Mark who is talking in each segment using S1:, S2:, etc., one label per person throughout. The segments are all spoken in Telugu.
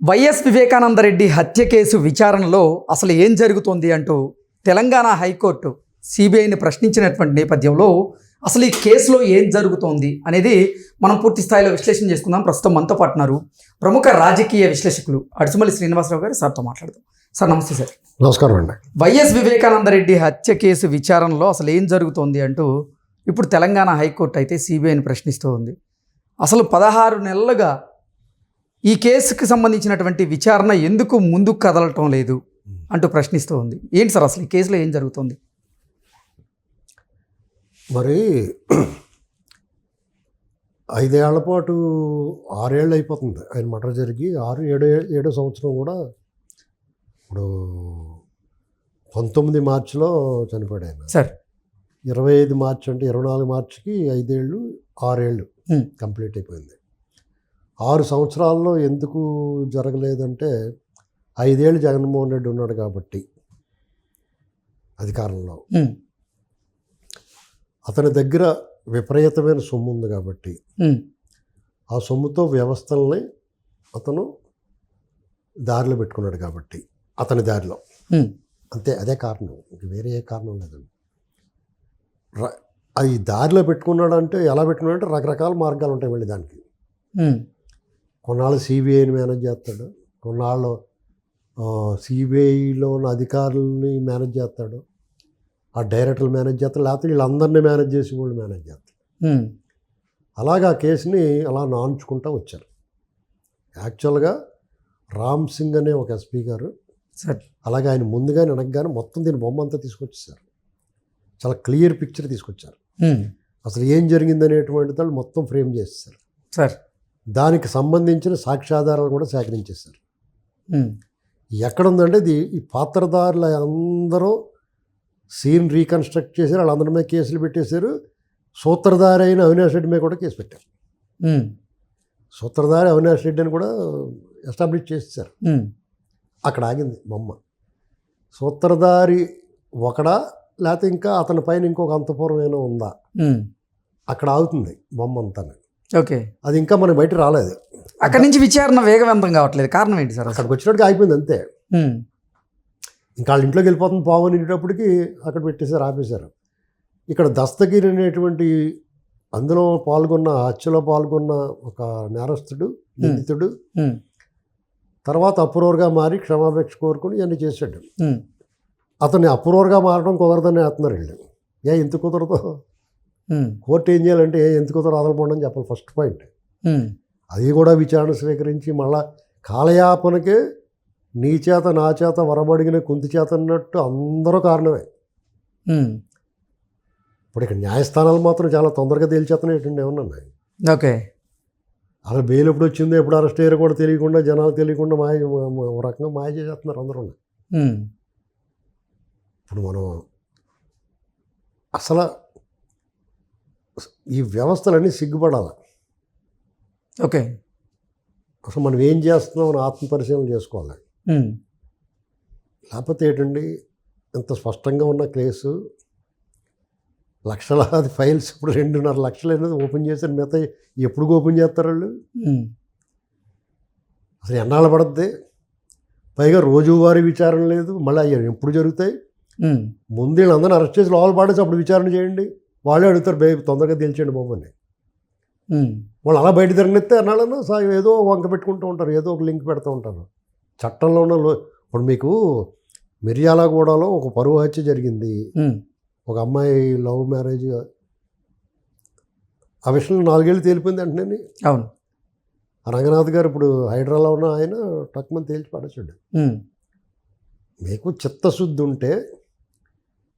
S1: వైఎస్ వివేకానందరెడ్డి హత్య కేసు విచారణలో అసలు ఏం జరుగుతోంది అంటూ తెలంగాణ హైకోర్టు సిబిఐని ప్రశ్నించినటువంటి నేపథ్యంలో అసలు ఈ కేసులో ఏం జరుగుతోంది అనేది మనం పూర్తి స్థాయిలో విశ్లేషణ చేసుకుందాం. ప్రస్తుతం మనతో పాటు ఉన్నారు ప్రముఖ రాజకీయ విశ్లేషకులు అడుసుమల్లి శ్రీనివాసరావు గారు. సార్తో మాట్లాడదాం. సార్ నమస్తే. సార్
S2: నమస్కారం అండి.
S1: వైఎస్ వివేకానందరెడ్డి హత్య కేసు విచారణలో అసలు ఏం జరుగుతోంది అంటూ ఇప్పుడు తెలంగాణ హైకోర్టు అయితే సిబిఐని ప్రశ్నిస్తూ ఉంది. అసలు 16 నెలలుగా ఈ కేసుకి సంబంధించినటువంటి విచారణ ఎందుకు ముందుకు కదలటం లేదు అంటూ ప్రశ్నిస్తూ ఉంది. ఏంటి సార్ అసలు ఈ కేసులో ఏం జరుగుతుంది?
S2: మరి 5 ఏళ్ల పాటు 6 ఏళ్ళు అయిపోతుంది ఆయన మర్డర్ జరిగి. 7 సంవత్సరం కూడా ఇప్పుడు 19 మార్చిలో చనిపోయాడు ఆయన.
S1: సార్
S2: 25 మార్చి అంటే 24 మార్చికి 5 ఏళ్ళు 6 ఏళ్ళు కంప్లీట్ అయిపోయింది. 6 సంవత్సరాల్లో ఎందుకు జరగలేదంటే 5 ఏళ్ళు జగన్మోహన్ రెడ్డి ఉన్నాడు కాబట్టి అధికారంలో, అతని దగ్గర విపరీతమైన సొమ్ము ఉంది కాబట్టి ఆ సొమ్ముతో వ్యవస్థల్ని అతను దారిలో పెట్టుకున్నాడు కాబట్టి అతని దారిలో అంతే. అదే కారణం, ఇంక వేరే ఏ కారణం లేదండి. అది దారిలో పెట్టుకున్నాడు అంటే ఎలా పెట్టుకున్నాడు అంటే రకరకాల మార్గాలు ఉంటాయి మళ్ళీ దానికి. కొన్నాళ్ళు సిబిఐని మేనేజ్ చేస్తాడు, కొన్నాళ్ళు సిబిఐలో ఉన్న అధికారులని మేనేజ్ చేస్తాడు, ఆ డైరెక్టర్లు మేనేజ్ చేస్తాడు, లేకపోతే వీళ్ళందరినీ మేనేజ్ చేసి వాళ్ళు మేనేజ్ చేస్తాడు. అలాగా ఆ కేసుని అలా నాన్చుకుంటూ వచ్చారు. యాక్చువల్గా రామ్ సింగ్ అనే ఒక ఎస్పీ గారు అలాగే ఆయన ముందుగానే వెనకగానే మొత్తం దీని బొమ్మ అంతా తీసుకొచ్చేసారు. చాలా క్లియర్ పిక్చర్ తీసుకొచ్చారు. అసలు ఏం జరిగిందనేటువంటి వాళ్ళు మొత్తం ఫ్రేమ్ చేసేసారు.
S1: సార్
S2: దానికి సంబంధించిన సాక్ష్యాధారాలు కూడా సేకరించేశారు. ఎక్కడుందంటే ఈ పాత్రధారులు అందరూ సీన్ రీకన్స్ట్రక్ట్ చేశారు, వాళ్ళందరి మీద కేసులు పెట్టేశారు. సూత్రధారి అయిన అవినాష్ రెడ్డి మీద కూడా కేసు పెట్టారు. సూత్రధారి అవినాష్ రెడ్డి అని కూడా ఎస్టాబ్లిష్ చేసేసారు. అక్కడ ఆగింది బొమ్మ. సూత్రధారి ఒకడా లేకపోతే ఇంకా అతని పైన ఇంకొక అంతపూర్వమైన ఉందా, అక్కడ ఆగుతుంది బొమ్మ అంతా.
S1: ఓకే,
S2: అది ఇంకా మనకి బయట రాలేదు.
S1: అక్కడి నుంచి విచారణ వేగవంతం కావట్లేదు. కారణం ఏంటి సార్?
S2: అక్కడికి వచ్చినట్టుగా అయిపోయింది అంతే. ఇంకా వాళ్ళ ఇంట్లోకి వెళ్ళిపోతుంది పావుని అనేటప్పటికి అక్కడ పెట్టేశారు, ఆపేశారు. ఇక్కడ దస్తగిరి అనేటువంటి అందులో పాల్గొన్న హత్యలో పాల్గొన్న ఒక నేరస్తుడు, నిందితుడు తర్వాత అప్రూవర్గా మారి క్షమాపేక్ష కోరుకుని ఇవన్నీ చేశాడు. అతన్ని అప్రూవర్గా మారడం కుదరదని వేస్తున్నారు వీళ్ళు. ఎందుకు కుదరదు? కోర్టు ఏం చేయాలంటే ఎందుకు కుదరదు అదలపోండి అని చెప్పాలి ఫస్ట్ పాయింట్. అది కూడా విచారణ స్వీకరించి మళ్ళా కాలయాపనకే నీ చేత నా చేత వరబడిగిన కుంతి చేత అన్నట్టు అందరూ కారణమే. ఇప్పుడు ఇక్కడ న్యాయస్థానాలు మాత్రం చాలా తొందరగా తేల్చేస్తున్నాయి ఏమన్నా.
S1: ఓకే,
S2: అసలు బెయిల్ ఎప్పుడు వచ్చిందో ఎప్పుడు అరెస్ట్ అయ్యారో కూడా తెలియకుండా, జనాలు తెలియకుండా ఒక రకంగా మాయ చేసేస్తున్నారు అందరూ. ఇప్పుడు మనం అసలు ఈ వ్యవస్థలన్నీ సిగ్గుపడాలి.
S1: ఓకే,
S2: అసలు మనం ఏం చేస్తున్నాం అని ఆత్మపరిశీలన చేసుకోవాలి. లేకపోతే ఏంటండి, ఇంత స్పష్టంగా ఉన్న కేసు, లక్షలాది ఫైల్స్, ఇప్పుడు 2.5 లక్షలు అనేది ఓపెన్ చేశారు. మిగతా ఎప్పుడు ఓపెన్ చేస్తారు వాళ్ళు? అసలు ఎన్నాళ్ళు పడుద్ది? పైగా రోజువారీ విచారణ లేదు. మళ్ళీ అయ్యారు ఎప్పుడు జరుగుతాయి? ముందు వీళ్ళందరినీ అరెస్ట్ చేసి లోపల పాడేసి అప్పుడు విచారణ చేయండి. వాళ్ళే అడుగుతారు తొందరగా తెలిసేయండి బాబు అని. వాళ్ళు అలా బయట తిరగనిస్తే అన్నాళ్ళన్నా ఏదో వంక పెట్టుకుంటూ ఉంటారు, ఏదో ఒక లింక్ పెడుతూ ఉంటారు. చట్టంలో ఉన్న ఇప్పుడు మీకు మిర్యాలగూడలో ఒక పరువు హత్య జరిగింది. ఒక అమ్మాయి లవ్ మ్యారేజ్. ఆ విషయంలో 4 ఏళ్ళు తేలిపోయింది అంటేనే.
S1: అవును,
S2: రంగనాథ్ గారు ఇప్పుడు హైదరాబాద్లో ఉన్న ఆయన టక్మని తేల్చి పడేసాడు. మీకు చిత్తశుద్ధి ఉంటే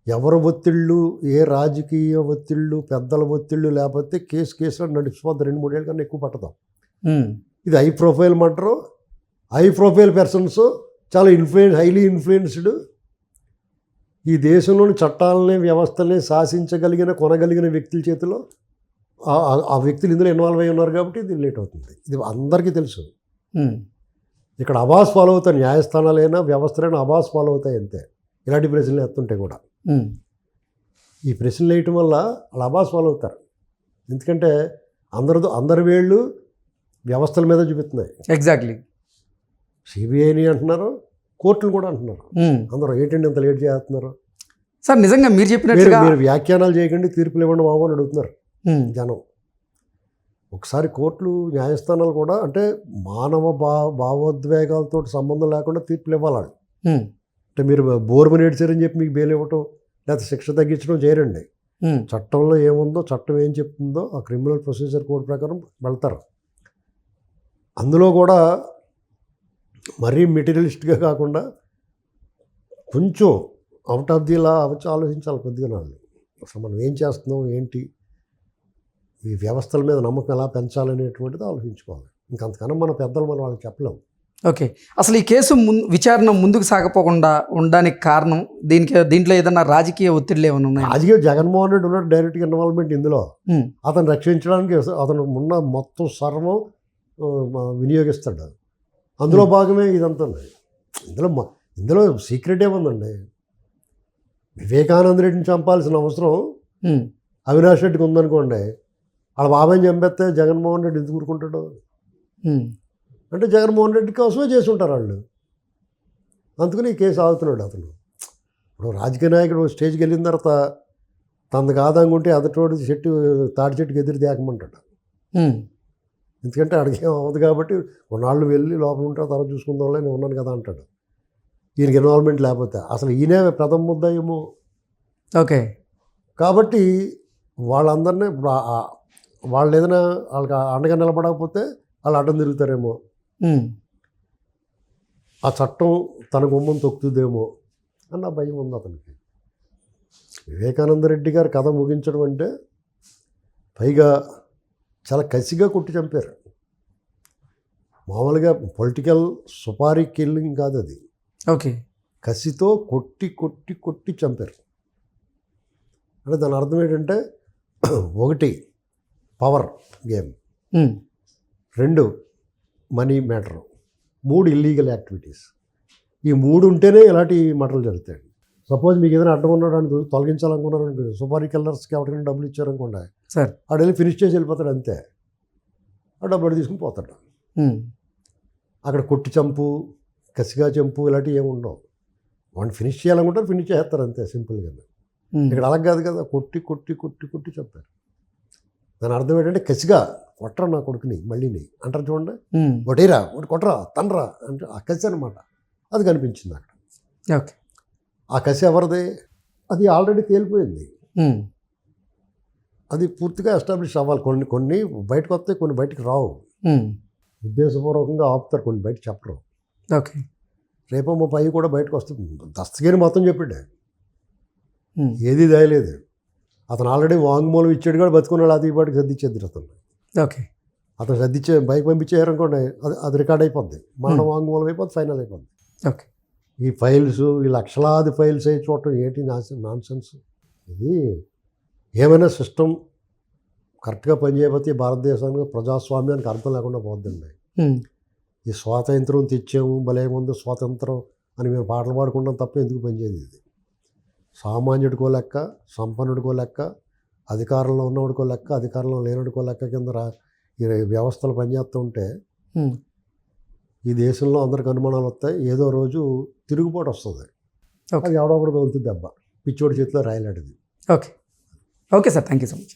S2: ఎవరి ఒత్తిళ్ళు, ఏ రాజకీయ ఒత్తిళ్ళు, పెద్దల ఒత్తిళ్ళు లేకపోతే కేసులో నడిచిపోద్ది. 2-3 ఏళ్ళ కన్నా ఎక్కువ పట్టదాం. ఇది high profile murder, high profile persons, చాలా హైలీ ఇన్ఫ్లుయెన్స్డ్, ఈ దేశంలోని చట్టాలని వ్యవస్థల్ని శాసించగలిగిన కొనగలిగిన వ్యక్తుల చేతిలో ఆ వ్యక్తులు ఇందులో ఇన్వాల్వ్ అయి ఉన్నారు కాబట్టి ఇది లేట్ అవుతుంది. ఇది అందరికీ తెలుసు. ఇక్కడ అబాస్ ఫాలో అవుతాయి. న్యాయస్థానాలైనా వ్యవస్థలైనా అబాస్ ఫాలో అవుతాయి అంతే. ఇలాంటి ప్రశ్నలు ఎత్తుంటే కూడా ఈ ప్రశ్నలు వేయటం వల్ల వాళ్ళు అబాస్ ఫాలో అవుతారు. ఎందుకంటే అందరి వేళ్ళు వ్యవస్థల మీద చూపిస్తున్నాయి.
S1: ఎగ్జాక్ట్లీ.
S2: సిబిఐని అంటున్నారు, కోర్టులు కూడా అంటున్నారు.
S1: ఉమ్.
S2: అందరూ ఏంటండి ఇంత లేట్ చేస్తున్నారు,
S1: సార్ నిజంగా మీరు
S2: మీరు
S1: చెప్పినట్టుగా
S2: మీరు వ్యాఖ్యానాలు చేయకండి, తీర్పులు ఇవ్వండి బాబు అని అడుగుతున్నారు
S1: ఉమ్.
S2: జనం. ఒకసారి కోర్టులు న్యాయస్థానాలు కూడా అంటే మానవ భావోద్వేగాలతో సంబంధం లేకుండా తీర్పులు ఇవ్వాలి.
S1: ఉమ్.
S2: అంటే మీరు బోర్మని ఏడ్చారని చెప్పి మీకు బెయిల్ ఇవ్వటం లేకపోతే శిక్ష తగ్గించడం చేయరండి.
S1: ఉమ్.
S2: చట్టంలో ఏముందో, చట్టం ఏం చెప్తుందో ఆ క్రిమినల్ ప్రొసీజర్ కోడ్ ప్రకారం వెళ్తారు. అందులో కూడా మరీ మెటీరియలిస్ట్గా కాకుండా కొంచెం అవుట్ ఆఫ్ ది లా వచ్చి ఆలోచించాలి కొద్దిగా. నాళ్ళు అసలు మనం ఏం చేస్తున్నాం, ఏంటి, ఈ వ్యవస్థల మీద నమ్మకం ఎలా పెంచాలనేటువంటిది ఆలోచించుకోవాలి. ఇంకంతకన్నా మన పెద్దలు మనం వాళ్ళకి చెప్పలేము.
S1: ఓకే, అసలు ఈ కేసు విచారణ ముందుకు సాగపోకుండా ఉండడానికి కారణం దీంట్లో ఏదన్నా రాజకీయ ఒత్తిడిలు ఏమైనా ఉన్నాయి?
S2: రాజకీయ జగన్మోహన్ రెడ్డి ఉన్నాడు డైరెక్ట్గా ఇన్వాల్వ్మెంట్ ఇందులో. అతను రక్షించడానికి అతను ఉన్న మొత్తం సర్వం వినియోగిస్తాడు. అందులో భాగమే ఇదంతా. ఇందులో సీక్రెట్ ఏముందండి? వివేకానంద రెడ్డిని చంపాల్సిన అవసరం అవినాష్ రెడ్డికి ఉందనుకోండి, వాళ్ళ బాబాయ్ని చంపేస్తే జగన్మోహన్ రెడ్డి ఎందుకు ఊరుకుంటాడు? అంటే జగన్మోహన్ రెడ్డి కోసమే చేసి ఉంటారు వాళ్ళు. అందుకని ఈ కేసు ఆగుతున్నాడు అతను. ఇప్పుడు రాజకీయ నాయకుడు స్టేజ్కి వెళ్ళిన తర్వాత తనది కాదనుకుంటే అదటోడు తాడి చెట్టుకి ఎదురు దేకమంటాడు. ఎందుకంటే అడిగేం అవ్వదు కాబట్టి కొన్నాళ్ళు వెళ్ళి లోపల ఉంటే తర్వాత చూసుకుందాంలే, నేను ఉన్నాను కదా అంటాడు. ఈయనకి ఇన్వాల్వ్మెంట్ లేకపోతే అసలు ఈయనే ప్రథమ ముద్దాయేమో.
S1: ఓకే,
S2: కాబట్టి వాళ్ళందరినీ వాళ్ళు ఏదైనా వాళ్ళకి అండగా నిలబడకపోతే వాళ్ళు అడ్డం తిరుగుతారేమో, ఆ చట్టం తన గుమ్మం తొక్కుతుందేమో అన్న భయం ఉంది అతనికి. వివేకానంద రెడ్డి గారు కథ ముగించడం అంటే పైగా చాలా కసిగా కొట్టి చంపారు. మామూలుగా పొలిటికల్ సుపారీ కిల్లింగ్ కాదు అది.
S1: ఓకే,
S2: కసితో కొట్టి కొట్టి కొట్టి చంపారు. అంటే దాని అర్థం ఏంటంటే, ఒకటి power game, 2 money matter, 3 illegal activities. ఈ 3 ఉంటేనే ఇలాంటి మటలు జరుగుతాయి. సపోజ్ మీకు ఏదైనా అడ్డం ఉన్నాడు అని తొలగించాలనుకున్నారనుకో, సుపారీ కిల్లర్స్కి ఎవరికైనా డబ్బులు ఇచ్చారనుకోండి,
S1: సార్
S2: ఆడు వెళ్ళి ఫినిష్ చేసి వెళ్ళిపోతాడు అంతే. ఆ డబ్బులు తీసుకుని పోతాడు. అక్కడ కొట్టి చంపు, కసిగా చంపు ఇలాంటివి ఏమి ఉండవు. వాడిని ఫినిష్ చేయాలనుకుంటారు, ఫినిష్ చేస్తారు అంతే సింపుల్గా. ఇక్కడ అలా కాదు కదా, కొట్టి కొట్టి కొట్టి కొట్టి చంపారు. దాని అర్థం ఏంటంటే కసిగా కొట్టరా నా కొడుకుని మళ్ళీని అంటారు చూడండి, ఒకటేరా ఒకటి కొట్టరా తండ్రా అంటే ఆ కసి అనమాట. అది కనిపించింది అక్కడ.
S1: ఓకే,
S2: ఆ కసి ఎవరిది? అది ఆల్రెడీ తేలిపోయింది. అది పూర్తిగా ఎస్టాబ్లిష్ అవ్వాలి. కొన్ని బయటకు వస్తాయి, కొన్ని బయటకు రావు. ఉద్దేశపూర్వకంగా ఆపుతారు, కొన్ని బయట చెప్పరు.
S1: ఓకే,
S2: రేపో మా పై కూడా బయటకు వస్తుంది. దస్తగిరి మొత్తం చెప్పాడు, ఏది దాయలేదు. అతను ఆల్రెడీ వాంగ్మూలం ఇచ్చాడు కూడా, బతుకున్నాడు. అది పాటికి సర్దిచ్చేద్దరు అతను.
S1: ఓకే,
S2: అతను సర్దిచ్చే బైక్ పంపించేయారనుకోండి, అది రికార్డ్ అయిపోద్ది, మరణ వాంగ్మూలం అయిపోద్ది, ఫైనల్ అయిపోద్ది.
S1: ఓకే,
S2: ఈ ఫైల్స్, ఈ లక్షలాది ఫైల్స్ అయ్యి చూడటం ఏంటి నాన్ సెన్స్. ఇది ఏమైనా సిస్టమ్ కరెక్ట్గా పనిచేయకపోతే భారతదేశానికి ప్రజాస్వామ్యానికి అర్థం లేకుండా పోద్దండి. ఈ స్వాతంత్రం తెచ్చాము, భలేముంది స్వాతంత్రం అని మేము పాటలు పాడుకుంటాం తప్ప ఎందుకు పనిచేయదు ఇది. సామాన్యుడికో లెక్క, సంపన్నుడికో లెక్క, అధికారంలో ఉన్నవాడికో లెక్క, అధికారంలో లేనివాడికో లెక్క కింద ఈ వ్యవస్థలు పనిచేస్తూ ఉంటే ఈ దేశంలో అందరికి అనుమానాలు వస్తాయి. ఏదో రోజు తిరుగుబాటు వస్తుంది. అది ఎవడో ఒకటి వెళ్తుంది దెబ్బ, పిచ్చోడి చేతిలో రాయలాంటిది.
S1: Okay, okay sir, thank you so much.